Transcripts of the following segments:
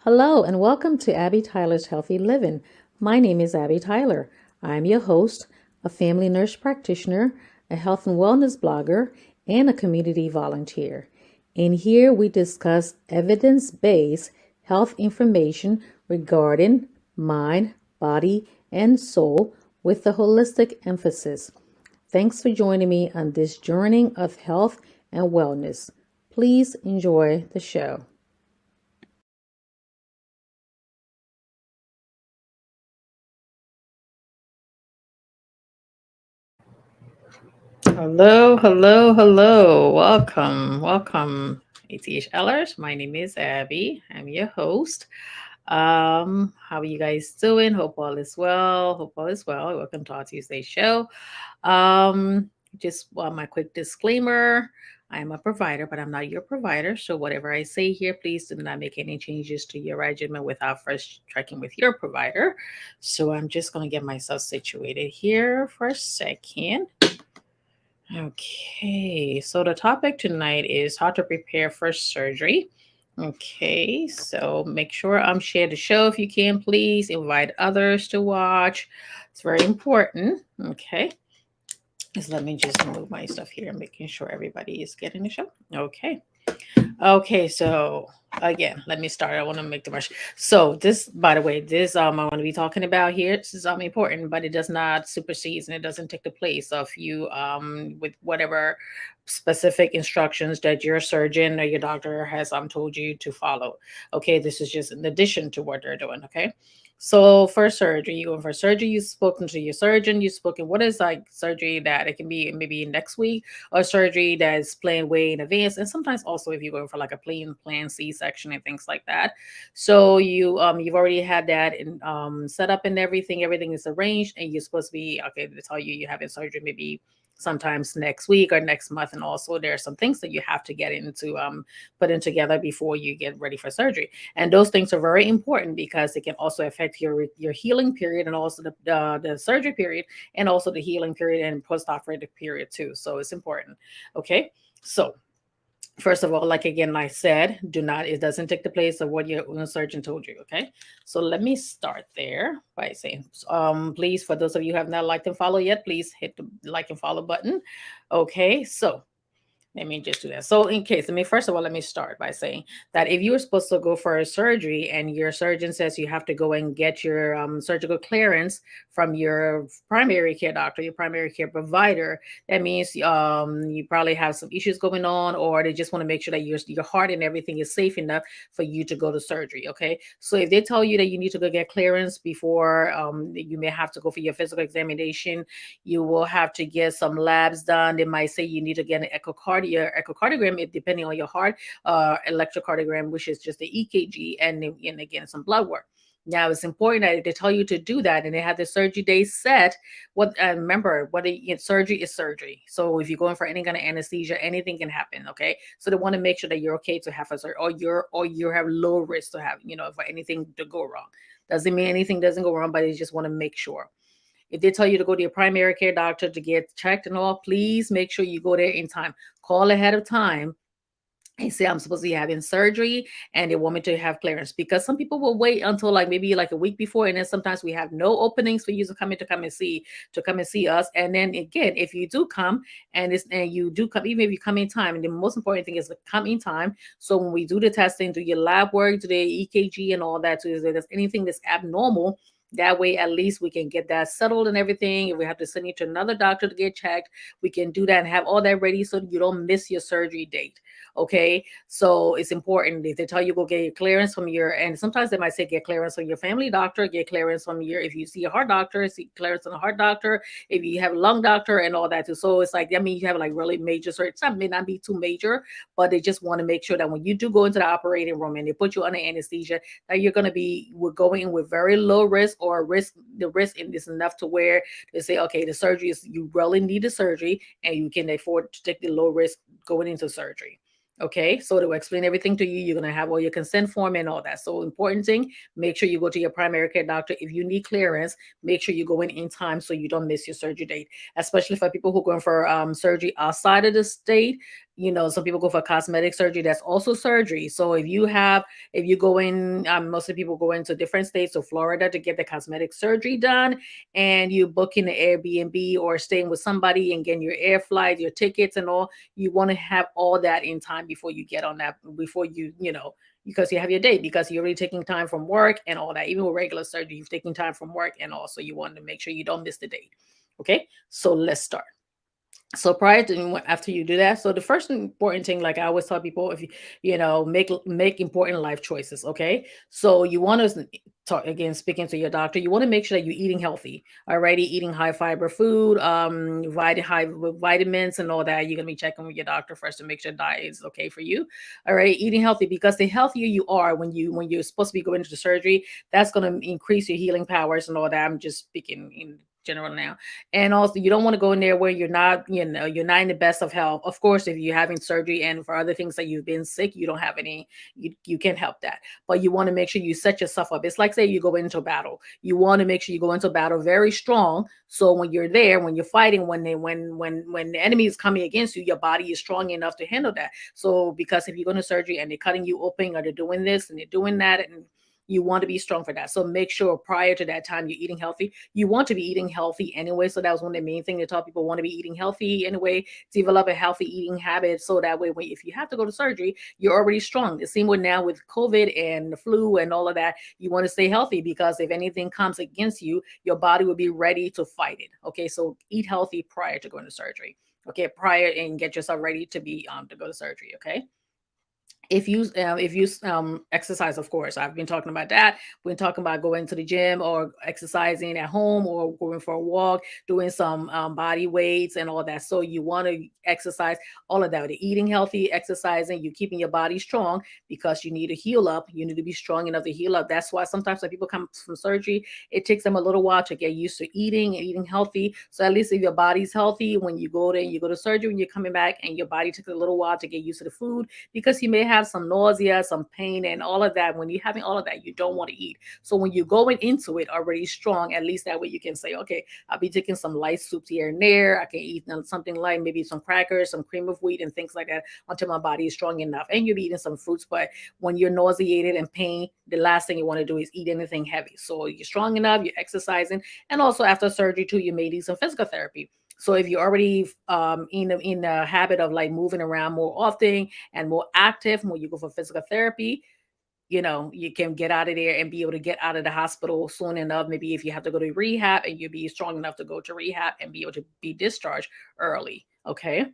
Hello, and welcome to Abby Tyler's Healthy Living. My name is Abby Tyler. I'm your host, a family nurse practitioner, a health and wellness blogger, and a community volunteer. In here, we discuss evidence based health information regarding mind, body, and soul with a holistic emphasis. Thanks for joining me on this journey of health and wellness. Please enjoy the show. Hello, hello, hello. Welcome, ATH Ellers. My name is Abby. I'm your host. How are you guys doing? Hope all is well. Hope all is well. Welcome to our Tuesday show. Just my quick disclaimer. I am a provider, but I'm not your provider. So whatever I say here, please do not make any changes to your regimen without first checking with your provider. So I'm just going to get myself situated here for a second. Okay, so the topic tonight is how to prepare for surgery. Okay, so make sure share the show if you can, please. Invite others to watch. It's very important. Okay, so let me just move my stuff here, making sure everybody is getting the show. Okay. Okay, so again, let me start. I want to make the rush. So this, by the way, this I want to be talking about here. This is important, but it does not supersede and it doesn't take the place of you with whatever specific instructions that your surgeon or your doctor has told you to follow. Okay, this is just in addition to what they're doing. Okay. So for surgery, you going for surgery, you've spoken to your surgeon, you've spoken what is like surgery that it can be maybe next week or surgery that's planned way in advance. And sometimes also if you're going for like a planned C-section and things like that. So you've already had that in set up and everything is arranged, and you're supposed to be okay to tell you you're having surgery maybe sometimes next week or next month. And also there are some things that you have to get into putting together before you get ready for surgery. And those things are very important because it can also affect your healing period and also the surgery period and also the healing period and post-operative period too. So it's important. Okay. So first of all, like again, I said, it doesn't take the place of what your surgeon told you. Okay. So let me start there by saying, please, for those of you who have not liked and follow yet, please hit the like and follow button. Okay. So let me just do that. So, first of all, let me start by saying that if you were supposed to go for a surgery and your surgeon says you have to go and get your surgical clearance from your primary care doctor, your primary care provider, that means you probably have some issues going on, or they just want to make sure that your heart and everything is safe enough for you to go to surgery. Okay. So, if they tell you that you need to go get clearance before you may have to go for your physical examination, you will have to get some labs done. They might say you need to get an echocardiogram, depending on your heart, electrocardiogram, which is just the EKG, and again, some blood work. Now, it's important that if they tell you to do that and they have the surgery day set, remember, surgery is surgery. So if you're going for any kind of anesthesia, anything can happen. Okay, so they want to make sure that you're okay to have a surgery, or you have low risk to have, for anything to go wrong. Doesn't mean anything doesn't go wrong, but they just want to make sure. If they tell you to go to your primary care doctor to get checked and all, please make sure you go there in time. Call ahead of time and say I'm supposed to be having surgery and they want me to have clearance, because some people will wait until like maybe like a week before, and then sometimes we have no openings for you to come and see us. And then again, if you do come and you do come, even if you come in time, and the most important thing is to come in time. So when we do the testing, do your lab work, do the EKG and all that, so if there's anything that's abnormal, that way at least we can get that settled and everything. If we have to send you to another doctor to get checked, we can do that and have all that ready so you don't miss your surgery date. Okay, so it's important. If they tell you go get your clearance from and sometimes they might say get clearance from your family doctor, get clearance from if you see a heart doctor, see clearance from a heart doctor, if you have a lung doctor and all that too. So it's like, you have like really major surgery. Some may not be too major, but they just want to make sure that when you do go into the operating room and they put you under anesthesia, that you're going to we're going in with very low risk, or the risk is enough to where they say, okay, the surgery is, you really need the surgery and you can afford to take the low risk going into surgery. Okay, so they'll explain everything to you. You're going to have all your consent form and all that. So important thing, make sure you go to your primary care doctor. If you need clearance, make sure you go in time so you don't miss your surgery date, especially for people who are going for surgery outside of the state. some people go for cosmetic surgery. That's also surgery. So if you go in, most of the people go into different states of Florida to get the cosmetic surgery done, and you book in the Airbnb or staying with somebody and getting your air flight, your tickets and all, you want to have all that in time before you get on that, before because you have your date, because you're already taking time from work and all that. Even with regular surgery, you're taking time from work, and also you want to make sure you don't miss the date. Okay, so let's start. So prior to after you do that, so the first important thing, like I always tell people, if make important life choices. Okay, so you want to talk again, speaking to your doctor, you want to make sure that you're eating healthy, already eating high fiber food, high vitamins and all that. You're gonna be checking with your doctor first to make sure diet is okay for you. All right, eating healthy, because the healthier you are when you're supposed to be going into the surgery, that's gonna increase your healing powers and all that. I'm just speaking in general now. And also, you don't want to go in there where you're not in the best of health. Of course, if you're having surgery and for other things that you've been sick, you don't have any, you can't help that. But you want to make sure you set yourself up. It's like, say you go into a battle. You want to make sure you go into a battle very strong. So when you're there, when you're fighting, when the enemy is coming against you, your body is strong enough to handle that. So because if you go into surgery and they're cutting you open, or they're doing this and they're doing that, and you want to be strong for that. So make sure prior to that time you're eating healthy. You want to be eating healthy anyway. So that was one of the main things to tell people, want to be eating healthy anyway, develop a healthy eating habit. So that way, if you have to go to surgery, you're already strong. The same way now with COVID and the flu and all of that, you want to stay healthy, because if anything comes against you, your body will be ready to fight it. Okay. So eat healthy prior to going to surgery. Okay. Prior, and get yourself ready to be, to go to surgery. Okay. If you exercise, of course, I've been talking about that. We're talking about going to the gym or exercising at home or going for a walk, doing some body weights and all that. So you want to exercise, all of that. The eating healthy, exercising, you keeping your body strong, because you need to heal up. You need to be strong enough to heal up. That's why sometimes when people come from surgery, it takes them a little while to get used to eating and eating healthy. So at least if your body's healthy, when you go there, you go to surgery, and you're coming back and your body took a little while to get used to the food, because you may have some nausea, some pain, and all of that. When you're having all of that, you don't want to eat. So when you're going into it already strong, at least that way you can say, okay, I'll be taking some light soups here and there. I can eat something like maybe some crackers, some cream of wheat, and things like that until my body is strong enough. And you'll be eating some fruits. But when you're nauseated and pain, the last thing you want to do is eat anything heavy. So you're strong enough, you're exercising, and also after surgery too, you may need some physical therapy. So if you're already in the habit of like moving around more often and more active when you go for physical therapy, you can get out of there and be able to get out of the hospital soon enough. Maybe if you have to go to rehab, and you'll be strong enough to go to rehab and be able to be discharged early. Okay.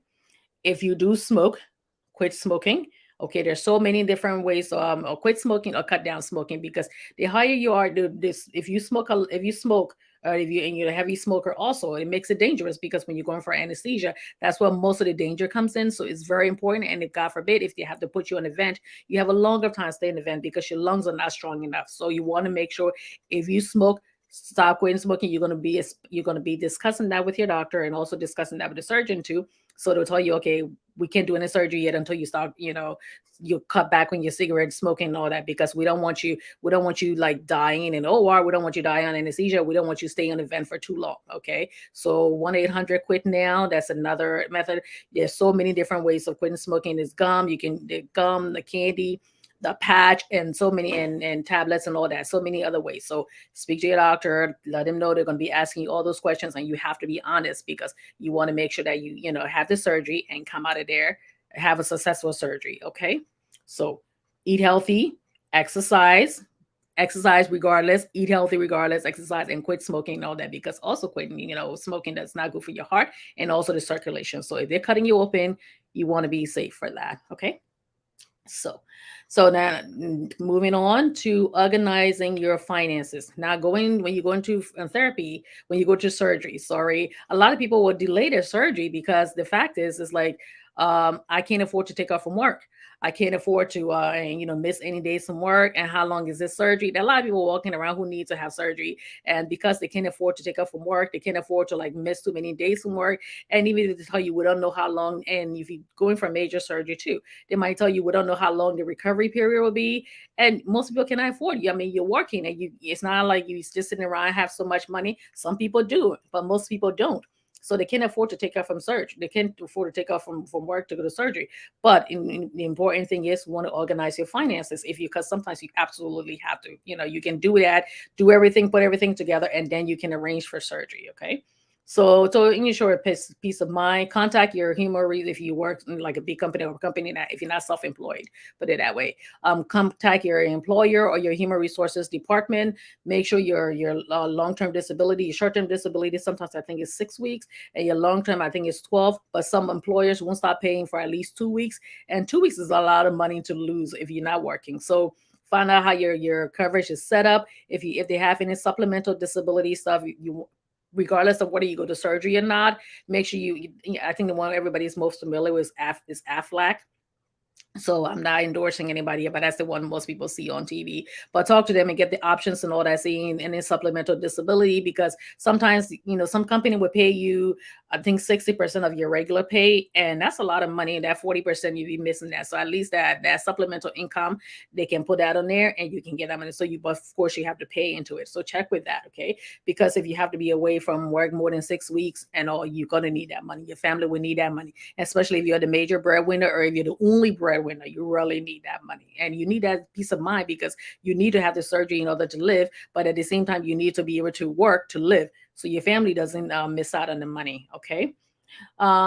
If you do smoke, quit smoking. Okay, there's so many different ways. Or quit smoking or cut down smoking, because the higher you are, this if you smoke, if you smoke, or if you and you're a heavy smoker, also it makes it dangerous, because when you're going for anesthesia, that's where most of the danger comes in. So it's very important. And if God forbid, if they have to put you on a vent, you have a longer time stay in the vent, because your lungs are not strong enough. So you want to make sure, if you smoke, stop quitting smoking. You're going to be discussing that with your doctor, and also discussing that with the surgeon too. So they'll tell you, okay, we can't do any surgery yet until you start, you cut back on your cigarette smoking and all that, because we don't want you like dying in OR. We don't want you dying on anesthesia. We don't want you staying on the vent for too long. Okay. So 1-800-QUIT NOW. That's another method. There's so many different ways of quitting smoking. There's gum. The gum, the candy, the patch, and so many, and tablets and all that. So many other ways. So speak to your doctor, let them know they're going to be asking you all those questions, and you have to be honest, because you want to make sure that you have the surgery and come out of there, have a successful surgery. Okay. So eat healthy, exercise, exercise regardless, eat healthy regardless, exercise, and quit smoking and all that, because also quitting, smoking, that's not good for your heart and also the circulation. So if they're cutting you open, you want to be safe for that. Okay. So, so now moving on to organizing your finances. Now, when you go into therapy, when you go to surgery, sorry, a lot of people will delay their surgery, because the fact is like, I can't afford to take off from work. I can't afford to, miss any days from work. And how long is this surgery? There are a lot of people walking around who need to have surgery, and because they can't afford to take off from work, they can't afford to like miss too many days from work. And even if they tell you, we don't know how long, and if you're going for major surgery too, they might tell you, we don't know how long the recovery period will be. And most people cannot afford you. I mean, you're working, and it's not like you just sitting around and have so much money. Some people do, but most people don't. so they can't afford to take off from surgery. They can't afford to take off from work to go to surgery. But the important thing is, you want to organize your finances. If you, because sometimes you absolutely have to, you can do that, do everything, put everything together, and then you can arrange for surgery. Okay. So ensure peace of mind. Contact your human if you work in like a big company or a company that, if you're not self-employed, put it that way. Contact your employer or your human resources department. Make sure your long-term disability, your short-term disability, sometimes I think it's 6 weeks, and your long-term I think it's 12. But some employers won't stop paying for at least 2 weeks, and 2 weeks is a lot of money to lose if you're not working. So find out how your coverage is set up. If they have any supplemental disability stuff, you regardless of whether you go to surgery or not, make sure I think the one everybody's most familiar with is Aflac. So I'm not endorsing anybody, but that's the one most people see on TV. But talk to them and get the options and all that, seeing any supplemental disability, because sometimes, some company would pay you, I think 60% of your regular pay, and that's a lot of money. And that 40% you'd be missing that. So at least that supplemental income, they can put that on there, and you can get that money. So but of course you have to pay into it. So check with that, okay? Because if you have to be away from work more than 6 weeks and all, you're gonna need that money. Your family will need that money, especially if you're the major breadwinner or if you're the only breadwinner. You really need that money, and you need that peace of mind, because you need to have the surgery in order to live, but at the same time you need to be able to work to live, so your family doesn't miss out on the money. Okay.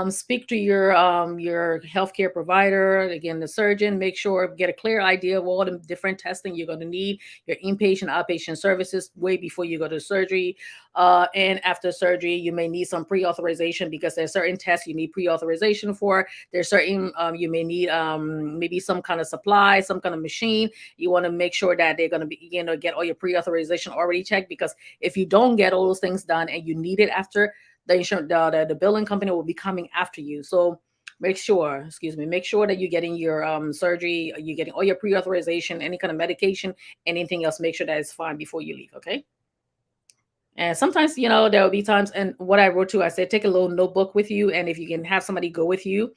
Speak to your healthcare provider, again, the surgeon. Make sure, get a clear idea of all the different testing you're going to need, your inpatient, outpatient services way before you go to surgery. And after surgery, you may need some pre-authorization, because there's certain tests you need pre-authorization for. There's certain you may need maybe some kind of supply, some kind of machine. You want to make sure that they're going to be, get all your pre-authorization already checked, because if you don't get all those things done and you need it after, the insurance, the billing company will be coming after you. So make sure that you're getting your surgery, you're getting all your pre-authorization, any kind of medication, anything else, make sure that it's fine before you leave. Okay. And sometimes, there will be times, and what I wrote to, I said, take a little notebook with you, and if you can have somebody go with you,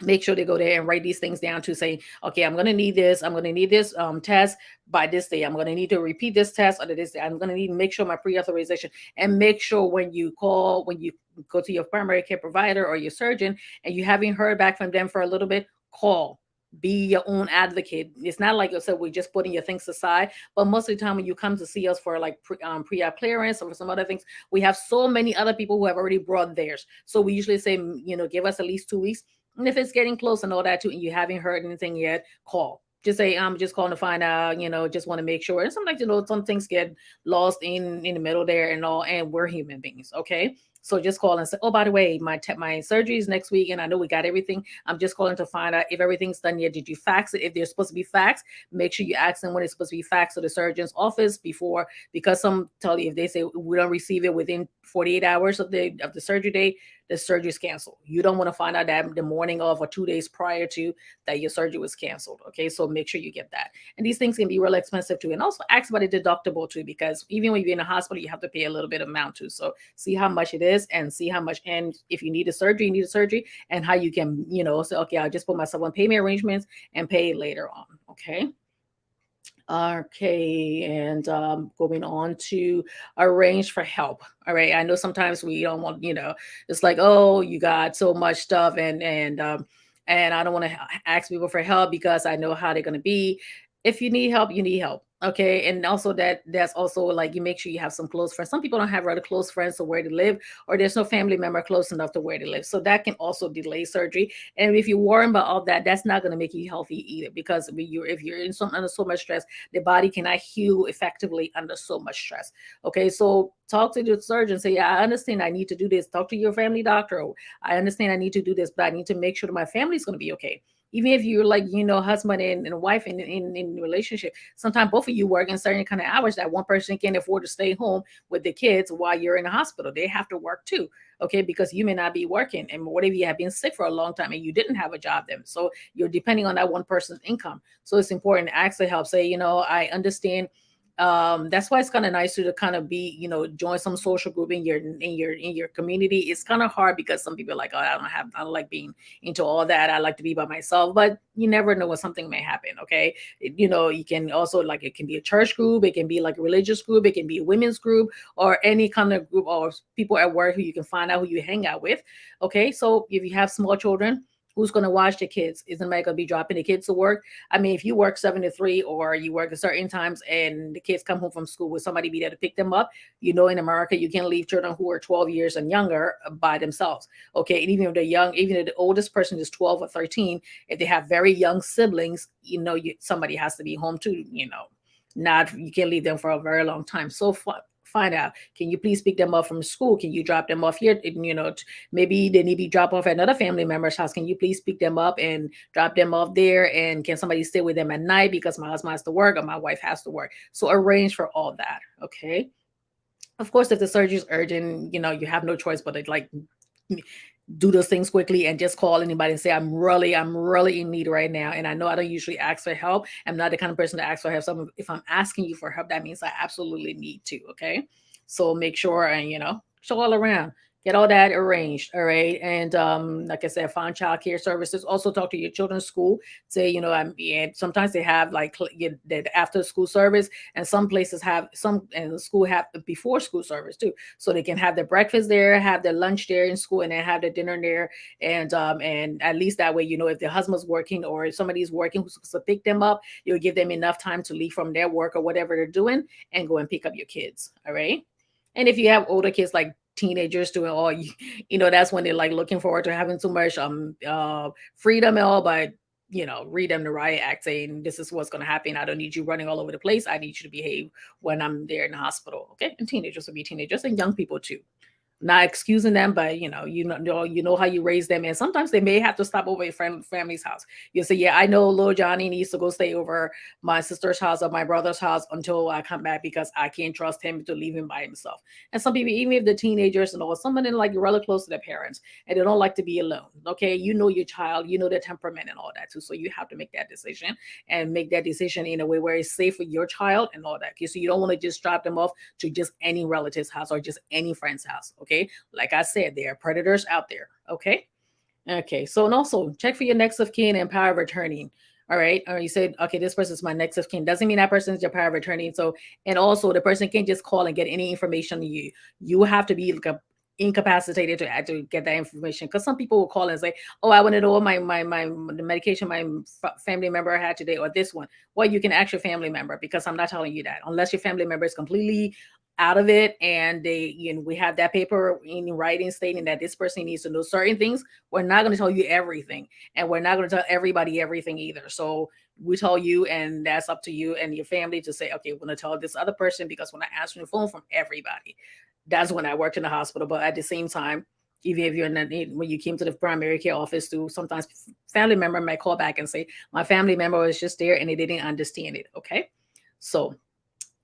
make sure they go there and write these things down, to say, okay, I'm going to need this. I'm going to need this test by this day. I'm going to need to repeat this test or this day. I'm going to need to make sure my pre-authorization, and make sure when you go to your primary care provider or your surgeon and you haven't heard back from them for a little bit, call. Be your own advocate. It's not like I said, we're just putting your things aside, but most of the time when you come to see us for like pre-op clearance or some other things, we have so many other people who have already brought theirs. So we usually say, give us at least 2 weeks. And if it's getting close and all that too, and you haven't heard anything yet, call. Just say, I'm just calling to find out, just want to make sure. And sometimes, some things get lost in the middle there and all, and we're human beings, okay? So just call and say, oh, by the way, my surgery is next week, and I know we got everything. I'm just calling to find out if everything's done yet. Did you fax it? If they're supposed to be faxed, make sure you ask them when it's supposed to be faxed to the surgeon's office before, because some tell you if they say we don't receive it within 48 hours of the surgery date, the surgery is canceled. You don't want to find out that the morning of or 2 days prior to that your surgery was canceled. Okay, so make sure you get that. And these things can be really expensive too. And also ask about a deductible too, because even when you're in a hospital, you have to pay a little bit of amount too. So see how much it is, and see how much, and if you need a surgery, and how you can, say, okay, I'll just put myself on payment arrangements and pay later on. Okay. Okay, and going on to arrange for help. All right, I know sometimes we don't want, it's like, oh, you got so much stuff, and I don't want to ask people for help because I know how they're going to be. If you need help, you need help. Okay, and also that's also like, you make sure you have some close friends. Some people don't have rather close friends to where to live, or there's no family member close enough to where to live, so that can also delay surgery. And if you worry about all that, that's not going to make you healthy either, because if you're under so much stress, the body cannot heal effectively under so much stress. Okay, so talk to the surgeon. Say, yeah, I understand I need to do this. Talk to your family doctor. Oh, I understand I need to do this, but I need to make sure that my family's going to be okay. Even if you're like, husband and wife in relationship, sometimes both of you work in certain kind of hours that one person can't afford to stay home with the kids while you're in the hospital. They have to work too. Okay, because you may not be working, and what if you have been sick for a long time and you didn't have a job then? So you're depending on that one person's income. So it's important to ask for help. Say, I understand That's why it's kind of nice to kind of be, join some social group in your community. It's kind of hard because some people are like, oh, I don't like being into all that. I like to be by myself, but you never know when something may happen. Okay. You can also, like, it can be a church group, it can be like a religious group, it can be a women's group, or any kind of group, or people at work who you can find out who you hang out with. Okay. So if you have small children, who's going to watch the kids? Isn't anybody going to be dropping the kids to work? I mean, if you work 7 to 3, or you work at certain times and the kids come home from school, will somebody be there to pick them up? In America, you can't leave children who are 12 years and younger by themselves. Okay. And even if they're young, even if the oldest person is 12 or 13, if they have very young siblings, somebody has to be home too, not, you can't leave them for a very long time. So find out, can you please pick them up from school? Can you drop them off here? Maybe they need to be dropped off at another family member's house. Can you please pick them up and drop them off there? And can somebody stay with them at night because my husband has to work or my wife has to work? So arrange for all that. Okay. Of course, if the surgery is urgent, you have no choice but to, like, do those things quickly and just call anybody and say, I'm really in need right now. And I know I don't usually ask for help. I'm not the kind of person to ask for help. So if I'm asking you for help, that means I absolutely need to. Okay. So make sure, and, show all around. Get all that arranged. All right. And like I said, find child care services. Also talk to your children's school. Say, and sometimes they have, like, the after school service, and some places have some, and the school have the before school service too. So they can have their breakfast there, have their lunch there in school, and then have their dinner there. And at least that way, if their husband's working or if somebody's working who's supposed to pick them up, you'll give them enough time to leave from their work or whatever they're doing and go and pick up your kids. All right. And if you have older kids, like teenagers doing all, that's when they're, like, looking forward to having too much freedom and all, but read them the riot act saying, this is what's going to happen. I don't need you running all over the place. I need you to behave when I'm there in the hospital. Okay. And teenagers will be teenagers, and young people too. Not excusing them, but you know how you raise them, and sometimes they may have to stop over at family's house. You say, yeah, I know little Johnny needs to go stay over my sister's house or my brother's house until I come back, because I can't trust him to leave him by himself. And some people, even if the teenagers and all, some of them, like, really close to their parents and they don't like to be alone. Okay, your child, their temperament and all that too. So you have to make that decision, and make that decision in a way where it's safe for your child and all that. Okay, so you don't want to just drop them off to just any relative's house or just any friend's house. Okay. Like I said, there are predators out there. Okay. Okay. So, and also check for your next of kin and power of attorney. All right. Or you said, okay, this person's my next of kin. Doesn't mean that person is your power of attorney. So, and also the person can't just call and get any information to you. You have to be like incapacitated to actually get that information, because some people will call and say, oh, I want to know my the medication my family member had today, or this one. Well, you can ask your family member, because I'm not telling you that unless your family member is completely out of it, and we have that paper in writing stating that this person needs to know certain things. We're not going to tell you everything, and we're not going to tell everybody everything either. So we tell you, and that's up to you and your family to say, okay, we're going to tell this other person, because when I ask for the phone from everybody, that's when I worked in the hospital. But at the same time, even if you're in when you came to the primary care office, too, sometimes family member might call back and say, my family member was just there and they didn't understand it. Okay. So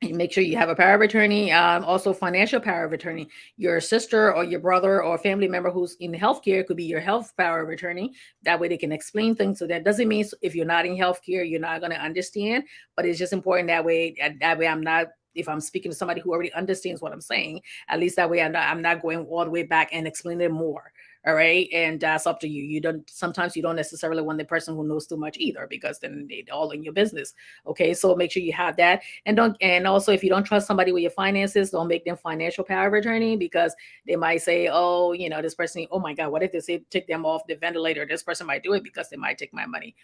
make sure you have a power of attorney, also financial power of attorney. Your sister or your brother or family member who's in healthcare could be your health power of attorney. That way they can explain things. So that doesn't mean if you're not in healthcare, you're not going to understand, but it's just important that way. That way I'm not, if I'm speaking to somebody who already understands what I'm saying, at least that way I'm not going all the way back and explaining more. All right. And that's up to you. Sometimes you don't necessarily want the person who knows too much either, because then they all in your business. Okay. So make sure you have that. And also, if you don't trust somebody with your finances, don't make them financial power of attorney, because they might say, oh, this person, oh my God, what if they say take them off the ventilator? This person might do it because they might take my money.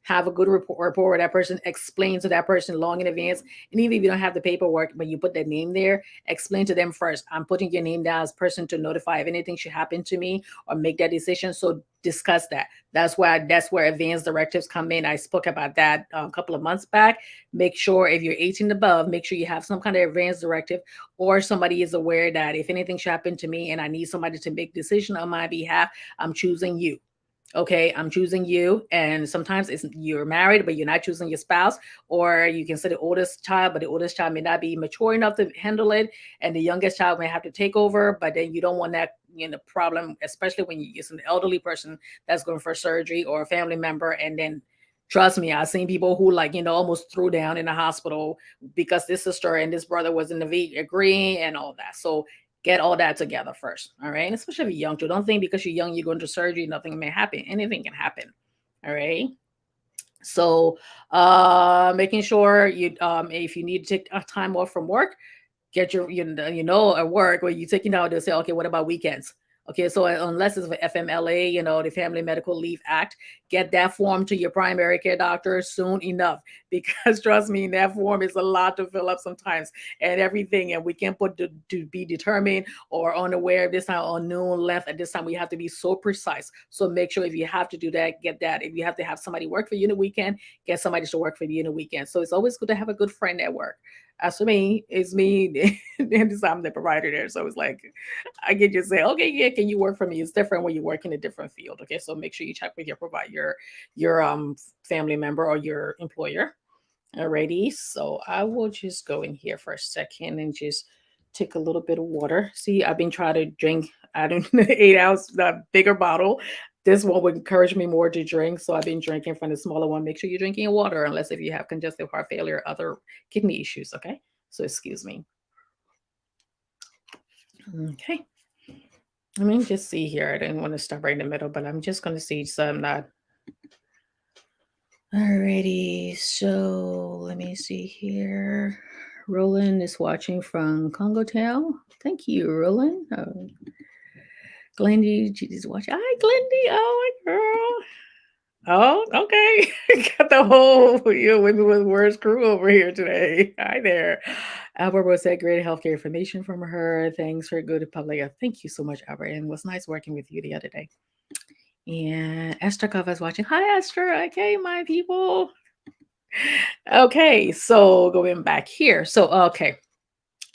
Have a good rapport with that person, explain to that person long in advance. And even if you don't have the paperwork, but you put their name there, explain to them first, I'm putting your name down as person to notify if anything should happen to me or make that decision. So discuss that. That's where advanced directives come in. I spoke about that a couple of months back. Make sure if you're 18 and above, make sure you have some kind of advanced directive, or somebody is aware that if anything should happen to me and I need somebody to make decision on my behalf, I'm choosing you. Okay, I'm choosing you. And sometimes it's you're married, but you're not choosing your spouse, or you can say the oldest child, but the oldest child may not be mature enough to handle it, and the youngest child may have to take over. But then you don't want that problem, especially when it's an elderly person that's going for surgery or a family member, and then Trust me, I've seen people who like, almost threw down in the hospital because this sister and this brother was in the agreeing and all that. So get all that together first. All right. And especially if you're young too. Don't think because you're young, you're going to surgery, nothing may happen. Anything can happen. All right. So making sure you if you need to take time off from work, get your at work where you taking out, they'll say, okay, what about weekends? Okay, so unless it's the FMLA, the Family Medical Leave Act, get that form to your primary care doctor soon enough, because trust me, that form is a lot to fill up sometimes and everything, and we can't put to be determined or unaware of this time or noon left at this time. We have to be so precise. So make sure if you have to do that, get that. If you have to have somebody work for you in the weekend, get somebody to work for you in the weekend. So it's always good to have a good friend at work. As for me, it's me, and this, I'm the provider there. So it's like I can just say, okay, yeah, can you work for me? It's different when you work in a different field. Okay, so make sure you check with your provider, your family member or your employer. Alrighty, so I will just go in here for a second and just take a little bit of water. See, I've been trying to drink. I don't 8 ounce, the bigger bottle. This one would encourage me more to drink, so I've been drinking from the smaller one. Make sure you're drinking water, unless if you have congestive heart failure, or other kidney issues. Okay, so excuse me. Okay, let me just see here. I didn't want to stop right in the middle, but I'm just going to see some that. Alrighty, so let me see here. Roland is watching from Congo Town. Thank you, Roland. Glendy, she's watching. Hi, Glendy. Oh, my girl. Oh, okay. Got the whole Women with Words crew over here today. Hi there. Albert was said great healthcare information from her. Thanks for good public. Thank you so much, Albert. And it was nice working with you the other day. And Esther Kova is watching. Hi, Esther. Okay, my people. Okay, so going back here. So, okay.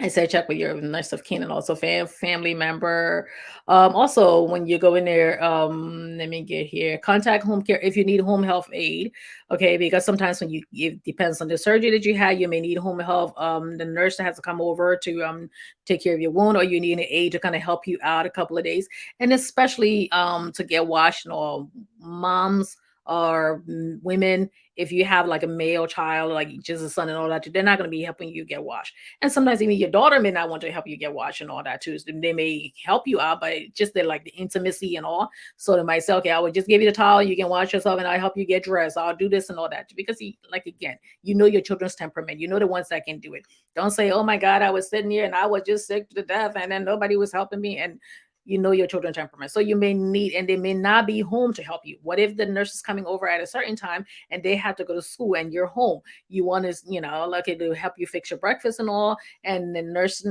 I said check with your next of kin and also family member. Also, when you go in there, let me get here. Contact home care if you need home health aid. Okay, because sometimes when it depends on the surgery that you had, you may need home health. The nurse that has to come over to take care of your wound, or you need an aide to kind of help you out a couple of days, and especially to get washed. Or moms or women, if you have like a male child, like just a son and all that, they're not going to be helping you get washed. And sometimes even your daughter may not want to help you get washed and all that too. So they may help you out, but just they like the intimacy and all. So they might say, okay, I will just give you the towel, you can wash yourself, and I'll help you get dressed. I'll do this and all that. Because like again, you know your children's temperament. You know the ones that can do it. Don't say, oh my God, I was sitting here and I was just sick to death and then nobody was helping me. And you know your children's temperament. So you may need, and they may not be home to help you. What if the nurse is coming over at a certain time and they have to go to school and you're home? You want to, like to help you fix your breakfast and all. And the nurse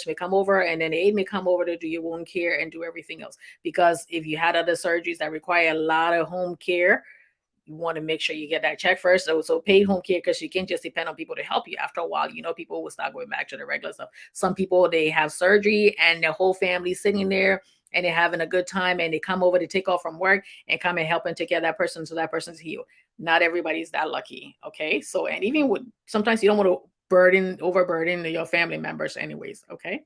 may come over, and then the aide may come over to do your wound care and do everything else. Because if you had other surgeries that require a lot of home care, you want to make sure you get that check first. So paid home care, because you can't just depend on people to help you. After a while, people will start going back to the regular stuff. Some people, they have surgery and their whole family sitting there and they're having a good time, and they come over to take off from work and come and help and take care of that person so that person's healed. Not everybody's that lucky. Okay. So, and even with sometimes you don't want to overburden your family members anyways. Okay.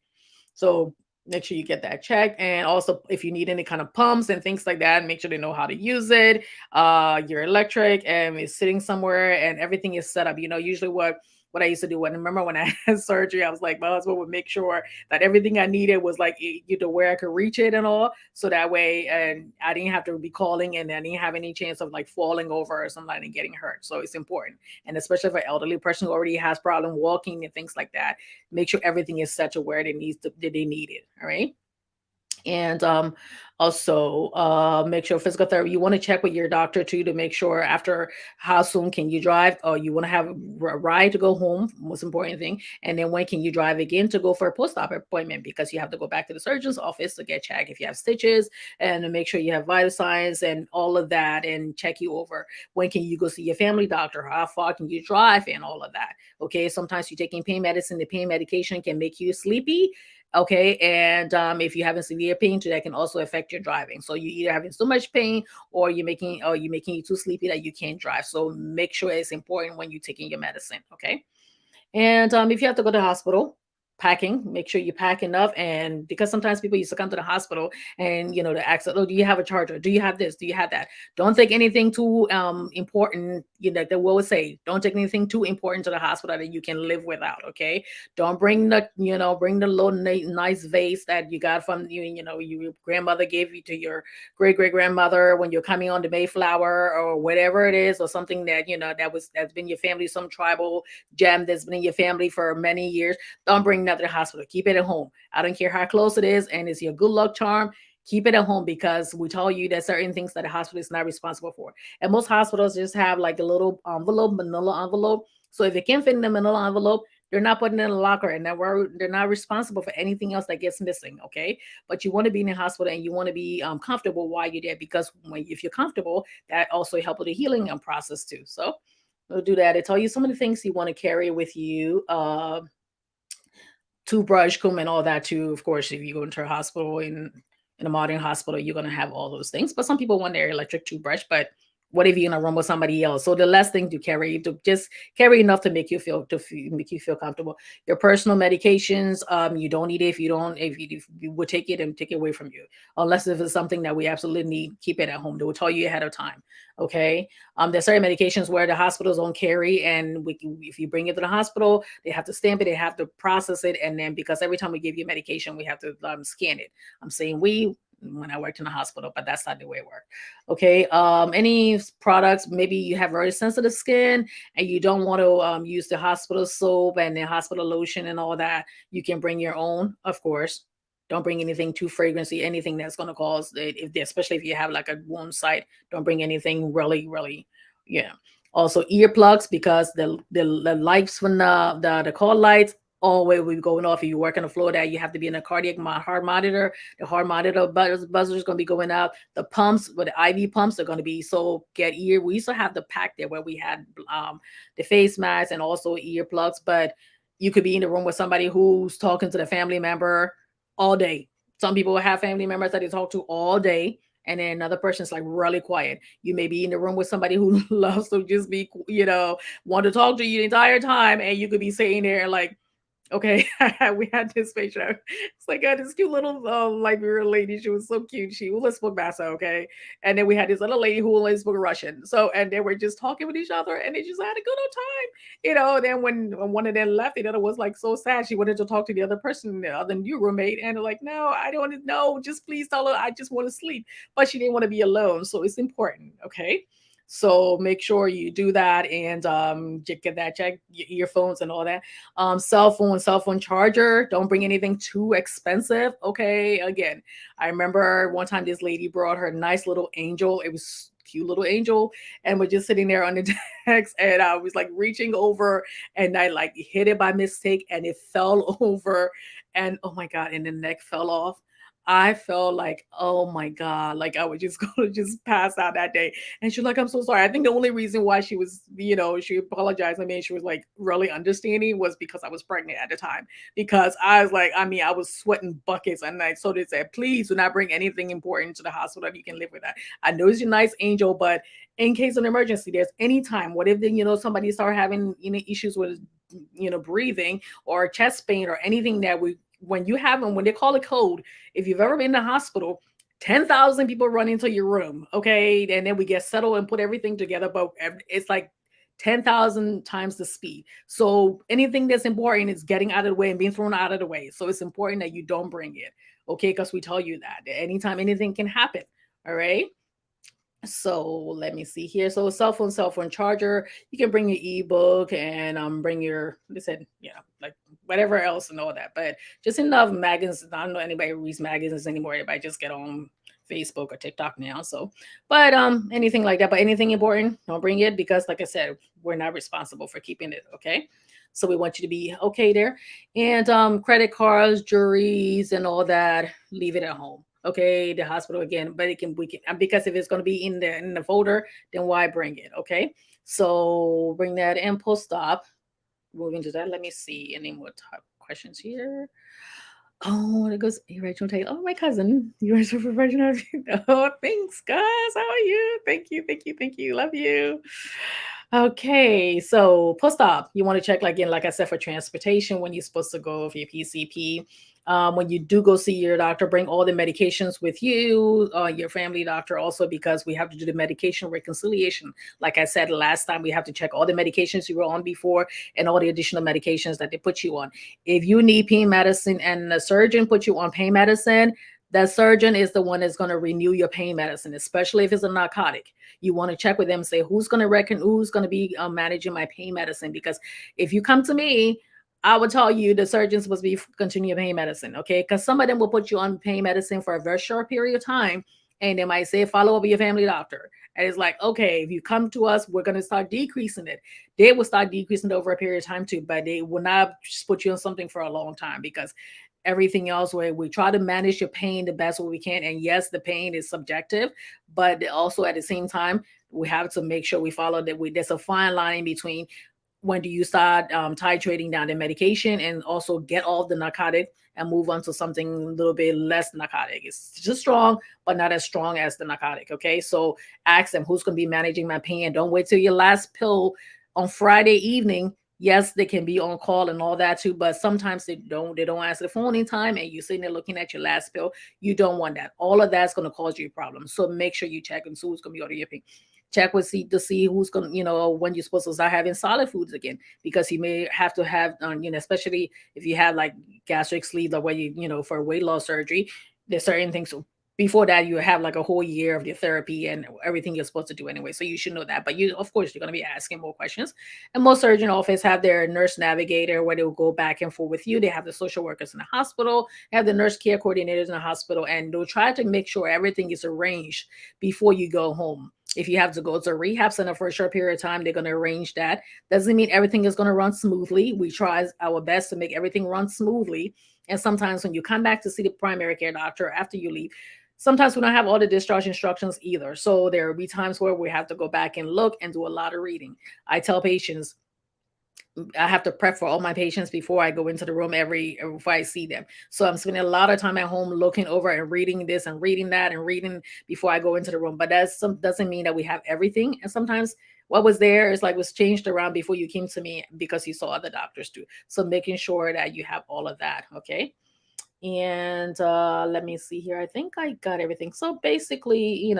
So make sure you get that checked. And also, if you need any kind of pumps and things like that, make sure they know how to use it. Your electric and it's sitting somewhere and everything is set up. Usually what I used to do remember when I had surgery, I was like, my husband would make sure that everything I needed was like where I could reach it and all. So that way, and I didn't have to be calling, and I didn't have any chance of like falling over or something and getting hurt. So it's important. And especially for an elderly person who already has problem walking and things like that, make sure everything is set to where they need it. All right. And also make sure physical therapy, you want to check with your doctor too, to make sure after how soon can you drive, or you want to have a ride to go home, most important thing. And then when can you drive again to go for a post-op appointment, because you have to go back to the surgeon's office to get checked if you have stitches, and to make sure you have vital signs and all of that, and check you over. When can you go see your family doctor? How far can you drive, and all of that? Okay, sometimes you're taking pain medicine, the pain medication can make you sleepy. Okay. And if you're having severe pain too, that can also affect your driving. So you either having so much pain, or you're making you too sleepy that you can't drive. So make sure it's important when you're taking your medicine. Okay. And if you have to go to the hospital, packing. Make sure you pack enough. And because sometimes people used to come to the hospital and to ask, oh, do you have a charger? Do you have this? Do you have that? Don't take anything too important. They will say, don't take anything too important to the hospital that you can live without. Okay. Don't bring the little nice vase that you got from your grandmother gave you to your great great grandmother when you're coming on the Mayflower or whatever it is, or something that that's been your family, some tribal gem that's been in your family for many years. Don't bring that to the hospital. Keep it at home. I don't care how close it is, and it's your good luck charm. Keep it at home because we tell you that certain things that the hospital is not responsible for. And most hospitals just have like a little envelope, manila envelope. So if it can't fit in the manila envelope, they're not putting it in a locker, and they're not responsible for anything else that gets missing. Okay, but you want to be in the hospital and you want to be comfortable while you're there, because if you're comfortable, that also helps with the healing process too. So we'll do that. I tell you some of the things you want to carry with you. Toothbrush, comb, and all that too. Of course, if you go into a hospital in a modern hospital, you're gonna have all those things. But some people want their electric toothbrush. But what if you're gonna run with somebody else? So the less thing to carry, to just carry enough to make you feel comfortable. Your personal medications, you don't need it. If you would take it and take it away from you, unless if it's something that we absolutely need, keep it at home. They will tell you ahead of time. Okay. There's certain medications where the hospitals don't carry, and if you bring it to the hospital, they have to stamp it, they have to process it, and then because every time we give you medication, we have to scan it. I'm saying we when I worked in the hospital, but that's not the way it worked. Okay. Any products, maybe you have very sensitive skin and you don't want to use the hospital soap and the hospital lotion and all that, you can bring your own, of course. Don't bring anything too fragrancy, anything that's going to cause it, especially if you have like a wound site. Don't bring anything really, really, yeah. Also earplugs, because the lights from the call lights always will be going off. If you work on the floor that you have to be in a heart monitor, the heart monitor buzzer is going to be going out. The pumps, with the IV pumps, are going to be so get ear. We used to have the pack there where we had the face masks and also earplugs, but you could be in the room with somebody who's talking to the family member all day. Some people have family members that they talk to all day, and then another person's like really quiet. You may be in the room with somebody who loves to just be, want to talk to you the entire time, and you could be sitting there like, okay, we had this patient. It's like this cute little Liberian lady. She was so cute. She only spoke Bassa, okay. And then we had this other lady who only spoke Russian. So and they were just talking with each other, and they just had a good old time, Then when one of them left, the other was like so sad. She wanted to talk to the other person, the other new roommate, and they're like, "No, I don't want to. No, just please tell her I just want to sleep." But she didn't want to be alone, so it's important, okay. So make sure you do that and get that check earphones and all that. Cell phone charger. Don't bring anything too expensive. Okay. Again, I remember one time this lady brought her nice little angel. It was cute little angel, and we're just sitting there on the desk, and I was like reaching over, and I like hit it by mistake, and it fell over, and oh my god, and the neck fell off. I felt like, oh my God, like I was just gonna just pass out that day. And she's like, I'm so sorry. I think the only reason why she was, she apologized. I mean, she was like really understanding was because I was pregnant at the time. Because I was like, I mean, I was sweating buckets, and I so they said, please do not bring anything important to the hospital that you can live with that. I know it's a nice angel, but in case of an emergency, there's any time. What if then, somebody start having issues with breathing or chest pain or anything that we when you have them, when they call a code, if you've ever been in the hospital, 10,000 people run into your room, okay? And then we get settled and put everything together, but it's like 10,000 times the speed. So anything that's important is getting out of the way and being thrown out of the way. So it's important that you don't bring it, okay? Because we tell you that anytime anything can happen, all right? So let me see here. So cell phone charger. You can bring your ebook and bring your they said, like whatever else and all that. But just enough magazines. I don't know anybody reads magazines anymore. Everybody just get on Facebook or TikTok now. So but anything like that. But anything important, don't bring it because like I said, we're not responsible for keeping it. Okay. So we want you to be okay there. And credit cards, juries, and all that, leave it at home. Okay, the hospital again, but we can because if it's going to be in the folder, then why bring it? Okay, so bring that in. Post stop. Moving to that. Let me see any more top questions here. Oh, it goes Rachel Taylor. Oh, my cousin. You are so professional. Oh, thanks, guys. How are you? Thank you, thank you, thank you. Love you. Okay, so post-op, you want to check like in, like I said, for transportation when you're supposed to go for your PCP. When you do go see your doctor, bring all the medications with you, your family doctor also, because we have to do the medication reconciliation. Like I said last time, we have to check all the medications you were on before and all the additional medications that they put you on. If you need pain medicine and the surgeon put you on pain medicine, that surgeon is the one that's going to renew your pain medicine, especially if it's a narcotic. You want to check with them and say who's going to reckon who's going to be managing my pain medicine, because if you come to me, I would tell you the surgeon's supposed to be continue pain medicine, okay? Because some of them will put you on pain medicine for a very short period of time, and they might say follow up with your family doctor. And it's like, okay, if you come to us, we're going to start decreasing it. They will start decreasing it over a period of time too, but they will not just put you on something for a long time, because everything else where we try to manage your pain the best way we can. And yes, the pain is subjective, but also at the same time, we have to make sure we follow that. There's a fine line in between when do you start titrating down the medication and also get off the narcotic and move on to something a little bit less narcotic. It's just strong, but not as strong as the narcotic. Okay, so ask them who's going to be managing my pain. Don't wait till your last pill on Friday evening. Yes, they can be on call and all that too, but sometimes they don't answer the phone in time, and you're sitting there looking at your last pill. You don't want that. All of that's going to cause you a problem. So make sure you check and see who's going to be ordering your pain. Check with see to see who's going to, when you're supposed to start having solid foods again, because you may have to have especially if you have like gastric sleeve, like where for weight loss surgery, there's certain things. Before that, you have like a whole year of your therapy and everything you're supposed to do anyway, so you should know that. But you, of course, you're going to be asking more questions. And most surgeon office have their nurse navigator where they'll go back and forth with you. They have the social workers in the hospital, have the nurse care coordinators in the hospital, and they'll try to make sure everything is arranged before you go home. If you have to go to a rehab center for a short period of time, they're going to arrange that. Doesn't mean everything is going to run smoothly. We try our best to make everything run smoothly. And sometimes when you come back to see the primary care doctor after you leave, sometimes we don't have all the discharge instructions either. So there will be times where we have to go back and look and do a lot of reading. I tell patients, I have to prep for all my patients before I go into the room before I see them. So I'm spending a lot of time at home looking over and reading this and reading that and reading before I go into the room. But doesn't mean that we have everything. And sometimes what was there is like was changed around before you came to me because you saw other doctors too. So making sure that you have all of that. Okay. And let me see here. I think I got everything. So basically,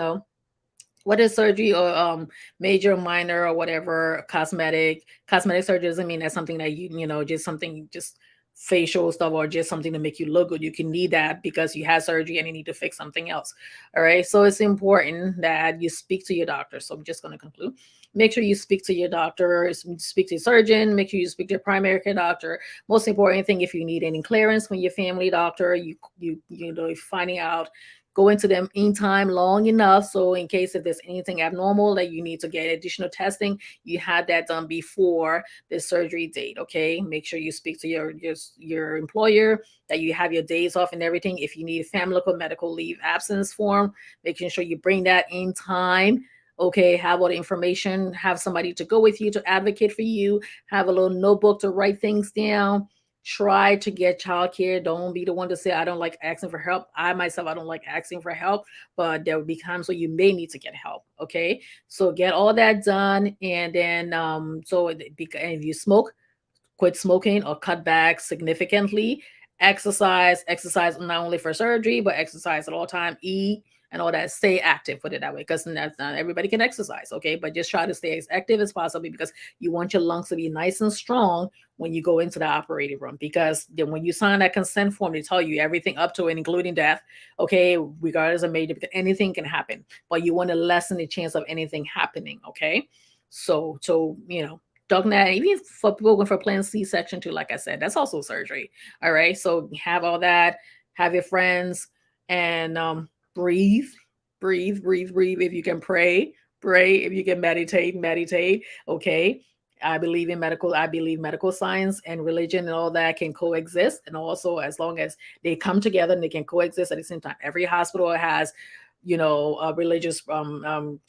what is surgery or major or minor or whatever cosmetic surgery doesn't mean that's something that just something just facial stuff or just something to make you look good. You can need that because you had surgery and you need to fix something else. All right, so it's important that you speak to your doctor. So I'm just going to conclude. Make sure you speak to your doctor, speak to your surgeon, make sure you speak to your primary care doctor. Most important thing, if you need any clearance from your family doctor, finding out, go into them in time long enough so in case if there's anything abnormal that you need to get additional testing, you had that done before the surgery date. Okay, make sure you speak to your employer that you have your days off and everything. If you need family medical leave absence form, making sure you bring that in time. Okay, have all the information, have somebody to go with you to advocate for you, have a little notebook to write things down. Try to get childcare. Don't be the one to say, I don't like asking for help. I myself, I don't like asking for help, but there will be times where you may need to get help. Okay. So get all that done. And then, if you smoke, quit smoking or cut back significantly. Exercise not only for surgery, but exercise at all time. Eat and all that. Stay active, put it that way, because not everybody can exercise, okay? But just try to stay as active as possible because you want your lungs to be nice and strong when you go into the operating room. Because then when you sign that consent form, they tell you everything up to and including death, okay, regardless of major, because anything can happen, but you want to lessen the chance of anything happening, okay? So dog net, even for people going for planned C-section too, like I said, that's also surgery. All right. So have all that, have your friends, and breathe, breathe. If you can pray. If you can meditate. Okay. I believe medical science and religion and all that can coexist. And also as long as they come together and they can coexist at the same time. Every hospital has a religious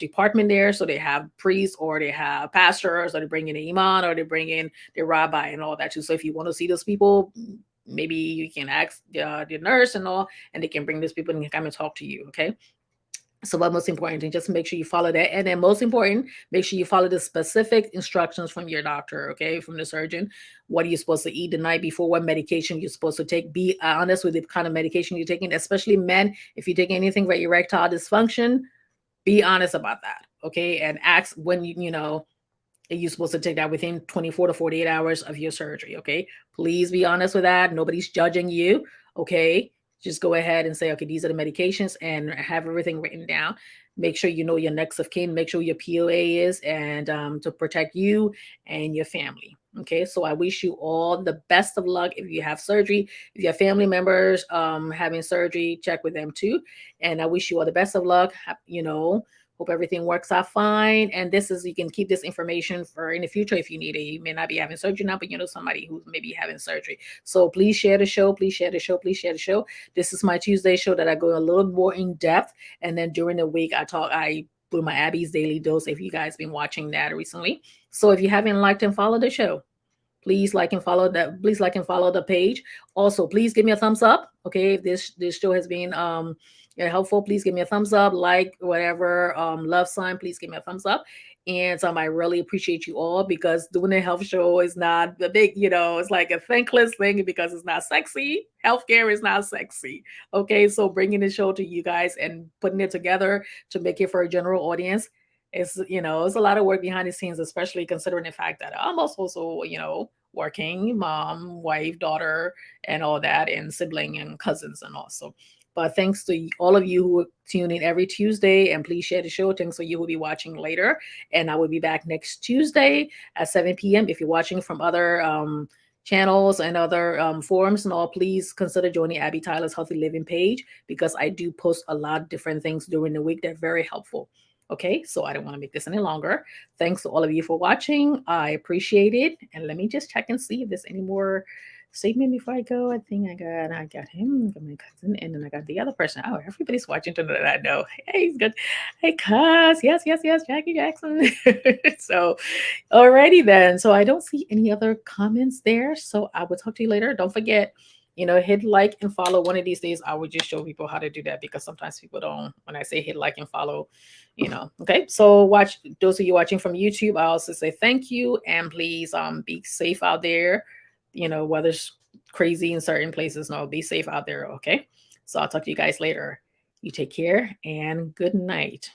department there. So they have priests or they have pastors or they bring in an imam or they bring in the rabbi and all that too. So if you want to see those people, maybe you can ask the nurse and all, and they can bring those people and come and talk to you. Okay. So what most important thing, just make sure you follow that. And then most important, make sure you follow the specific instructions from your doctor, okay, from the surgeon. What are you supposed to eat the night before? What medication you're supposed to take? Be honest with the kind of medication you're taking, especially men. If you take anything for erectile dysfunction, be honest about that, okay? And ask when you're supposed to take that within 24 to 48 hours of your surgery, okay? Please be honest with that. Nobody's judging you, okay? Just go ahead and say, okay, these are the medications and have everything written down. Make sure you know your next of kin, make sure your POA is, and to protect you and your family. Okay, so I wish you all the best of luck if you have surgery. If you have family members having surgery, check with them too. And I wish you all the best of luck. Hope everything works out fine. And you can keep this information for in the future if you need it. You may not be having surgery now, but you know somebody who's maybe having surgery. So please share the show. Please share the show. Please share the show. This is my Tuesday show that I go a little more in depth. And then during the week, I do my Abby's Daily Dose if you guys been watching that recently. So if you haven't liked and followed the show, please like and follow that. Please like and follow the page. Also, please give me a thumbs up. Okay, if this show has been helpful, please give me a thumbs up, like whatever, love sign. Please give me a thumbs up. And I really appreciate you all because doing a health show is not the big, it's like a thankless thing because it's not sexy. Healthcare is not sexy. Okay, so bringing the show to you guys and putting it together to make it for a general audience it's a lot of work behind the scenes, especially considering the fact that I'm also working mom, wife, daughter, and all that, and sibling and cousins and also. But thanks to all of you who tune in every Tuesday, and please share the show. Thanks for you who will be watching later, and I will be back next Tuesday at 7 p.m. If you're watching from other channels and other forums and all, please consider joining Abby Tyler's Healthy Living page because I do post a lot of different things during the week. They're very helpful. Okay, so I don't want to make this any longer. Thanks to all of you for watching. I appreciate it. And let me just check and see if there's any more statement before I go. I think I got him, got my cousin, and then I got the other person. Oh, everybody's watching tonight. I know. Hey, he's good. Hey, cuz. Yes, yes, yes, Jackie Jackson. So, alrighty then. So I don't see any other comments there. So I will talk to you later. Don't forget, hit like and follow. One of these days, I will just show people how to do that because sometimes people don't. When I say hit like and follow, Okay, so watch those of you watching from YouTube. I also say thank you and please be safe out there. Weather's crazy in certain places. No, be safe out there. Okay, so I'll talk to you guys later. You take care and good night.